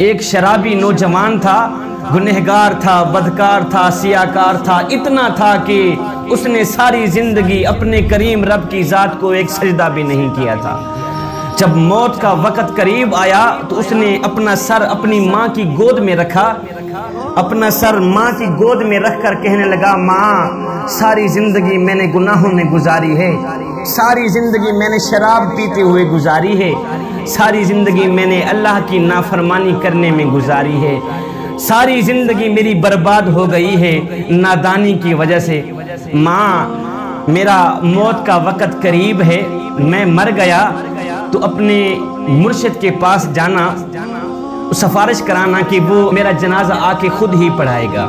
ایک شرابی نوجوان تھا، گنہگار تھا، بدکار تھا، سیاکار تھا، اتنا تھا کہ اس نے ساری زندگی اپنے کریم رب کی ذات کو ایک سجدہ بھی نہیں کیا تھا۔ جب موت کا وقت قریب آیا تو اس نے اپنا سر اپنی ماں کی گود میں رکھا، اپنا سر ماں کی گود میں رکھ کر کہنے لگا، ماں ساری زندگی میں نے گناہوں میں گزاری ہے، ساری زندگی میں نے شراب پیتے ہوئے گزاری ہے، ساری زندگی میں نے اللہ کی نافرمانی کرنے میں گزاری ہے، ساری زندگی میری برباد ہو گئی ہے نادانی کی وجہ سے۔ ماں میرا موت کا وقت قریب ہے، میں مر گیا تو اپنے مرشد کے پاس جانا، سفارش کرانا کہ وہ میرا جنازہ آ کے خود ہی پڑھائے گا۔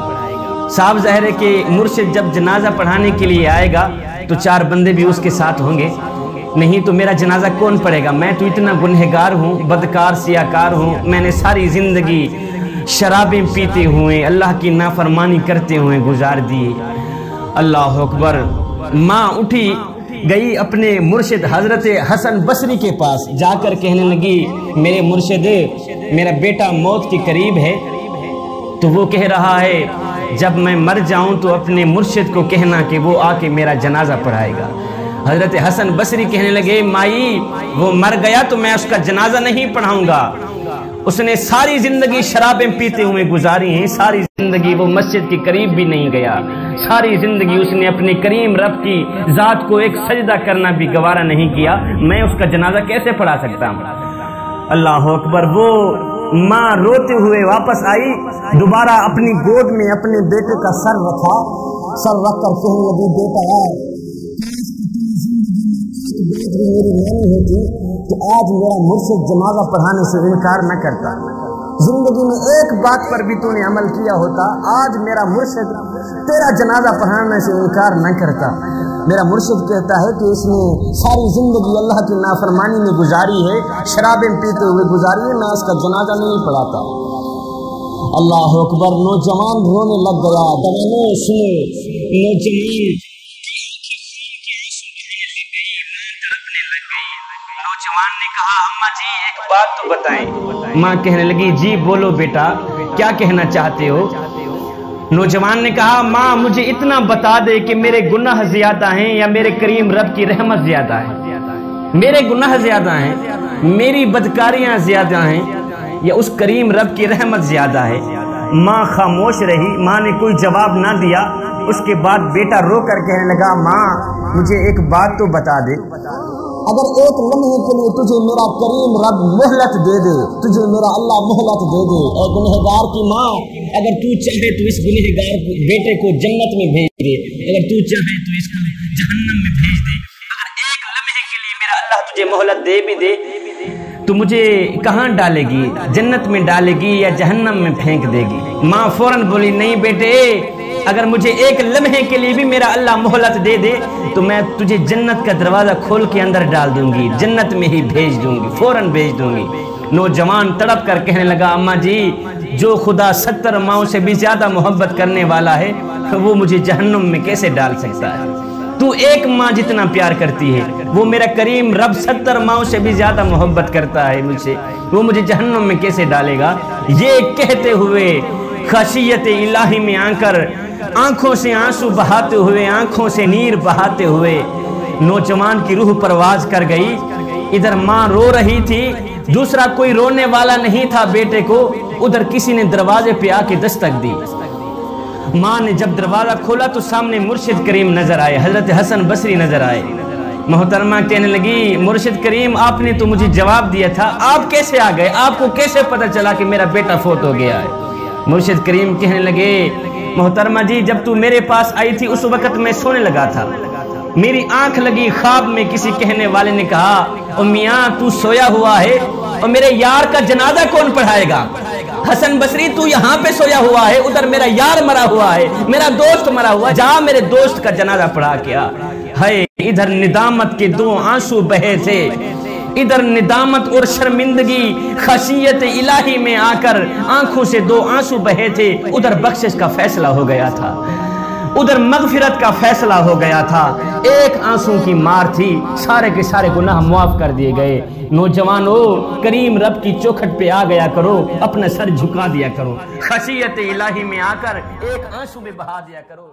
صاحب ظاہر ہے کہ مرشد جب جنازہ پڑھانے کے لیے آئے گا تو 4 بندے بھی اس کے ساتھ ہوں گے، نہیں تو میرا جنازہ کون پڑھے گا؟ میں تو اتنا گنہگار ہوں، بدکار سیاکار ہوں، میں نے ساری زندگی شرابیں پیتے ہوئے اللہ کی نافرمانی کرتے ہوئے گزار دی۔ اللہ اکبر۔ ماں اٹھی گئی اپنے مرشد حضرت حسن بصری کے پاس، جا کر کہنے لگی، میرے مرشد میرا بیٹا موت کے قریب ہے، تو وہ کہہ رہا ہے جب میں مر جاؤں تو اپنے مرشد کو کہنا کہ وہ آ کے میرا جنازہ پڑھائے گا۔ حضرت حسن بصری کہنے لگے، مائی وہ مر گیا تو میں اس کا جنازہ نہیں پڑھاؤں گا، اس نے ساری زندگی شرابیں پیتے ہوئے گزاری ہیں، ساری زندگی وہ مسجد کے قریب بھی نہیں گیا، ساری زندگی اس نے اپنے کریم رب کی ذات کو ایک سجدہ کرنا بھی گوارا نہیں کیا، میں اس کا جنازہ کیسے پڑھا سکتا ہوں؟ اللہ اکبر۔ وہ ماں روتے ہوئے واپس آئی، دوبارہ اپنی گود میں اپنے بیٹے کا سر رکھا، سر رکھ کر کہنے لگی، بیٹا میری نہیں ہوتی کہ آج میرا مرشد جنازہ پڑھانے سے انکار نہ کرتا، زندگی میں ایک بات پر بھی تو نے عمل کیا ہوتا، آج میرا مرشد تیرا جنازہ پڑھانے سے انکار نہ کرتا۔ میرا مرشد کہتا ہے کہ اس نے ساری زندگی اللہ کی نافرمانی میں گزاری ہے، شرابیں پیتے ہوئے گزاری ہے، میں اس کا جنازہ نہیں پڑھاتا۔ اللہ اکبر۔ نوجوان رونے لگ گیا۔ دوانوں سنو، نوجوان نے کہا، اماں جی ایک بات تو بتائیں۔ ماں کہنے لگی، جی بولو بیٹا، کیا کہنا چاہتے ہو؟ نوجوان نے کہا، ماں مجھے اتنا بتا دے کہ میرے گناہ زیادہ ہیں یا میرے کریم رب کی رحمت زیادہ ہے؟ میرے گناہ زیادہ ہیں، میری بدکاریاں زیادہ ہیں، یا اس کریم رب کی رحمت زیادہ ہے؟ ماں خاموش رہی، ماں نے کوئی جواب نہ دیا۔ اس کے بعد بیٹا رو کر کہنے لگا، ماں مجھے ایک بات تو بتا دے، اگر ایک لمحے کے لیے تجھے میرا کریم رب مہلت دے دے، تجھے میرا اللہ مہلت دے دے، اے گنہگار کی ماں، اگر تو چاہے تو اس گنہگار بیٹے کو جنت میں بھیج دے، اگر تو چاہے تو اس کو جہنم میں بھیج دے، اگر ایک لمحے کے لیے میرا اللہ تجھے مہلت دے بھی دے تو مجھے کہاں ڈالے گی؟ جنت میں ڈالے گی یا جہنم میں پھینک دے گی؟ ماں فوراً بولی، نہیں بیٹے، اگر مجھے ایک لمحے کے لیے بھی میرا اللہ مہلت دے دے تو میں تجھے جنت کا دروازہ کھول کے اندر ڈال دوں گی، جنت میں ہی بھیج دوں گی، فوراً بھیج دوں گی۔ نوجوان تڑپ کر کہنے لگا، اماں جی جو خدا 70 ماؤں سے بھی زیادہ محبت کرنے والا ہے وہ مجھے جہنم میں کیسے ڈال سکتا ہے؟ تو ایک ماں جتنا پیار کرتی ہے، وہ میرا کریم رب 70 ماؤں سے بھی زیادہ محبت کرتا ہے مجھ سے، وہ مجھے جہنم میں کیسے ڈالے گا؟ یہ کہتے ہوئے خشیت الہی میں آ کر آنکھوں سے آنسو بہاتے ہوئے، آنکھوں سے نیر بہاتے ہوئے نوجوان کی روح پرواز کر گئی۔ ادھر ماں رو رہی تھی، دوسرا کوئی رونے والا نہیں تھا بیٹے کو، ادھر کسی نے دروازے پہ آ کے دستک دی۔ ماں نے جب دروازہ کھولا تو سامنے مرشد کریم نظر آئے، حضرت حسن بصری نظر آئے۔ محترمہ کہنے لگی، مرشد کریم آپ نے تو مجھے جواب دیا تھا، آپ کیسے آ گئے؟ آپ کو کیسے پتہ چلا کہ میرا بیٹا فوت ہو گیا ہے؟ مرشد کریم کہنے لگے، محترمہ جی جب تو میرے پاس آئی تھی اس وقت میں سونے لگا تھا، میری آنکھ لگی، خواب میں کسی کہنے والے نے کہا، او میاں تو سویا ہوا ہے اور میرے یار کا جنازہ کون پڑھائے گا؟ حسن بصری تو یہاں پہ سویا ہوا ہے، ادھر میرا یار مرا ہوا ہے، میرا دوست مرا ہوا ہے، جا میرے دوست کا جنازہ پڑھا کیا ہے۔ ادھر ندامت کے 2 آنسو بہے تھے، ادھر ندامت اور شرمندگی خشیت الہی میں آ کر آنکھوں سے 2 آنسو بہے تھے، ادھر بخشش کا فیصلہ ہو گیا تھا، ادھر مغفرت کا فیصلہ ہو گیا تھا، ایک آنسو کی مار تھی، سارے کے سارے گناہ معاف کر دیے گئے۔ نوجوانو، کریم رب کی چوکھٹ پہ آ گیا کرو، اپنا سر جھکا دیا کرو، خشیت الہی میں آ کر ایک آنسو میں بہا دیا کرو۔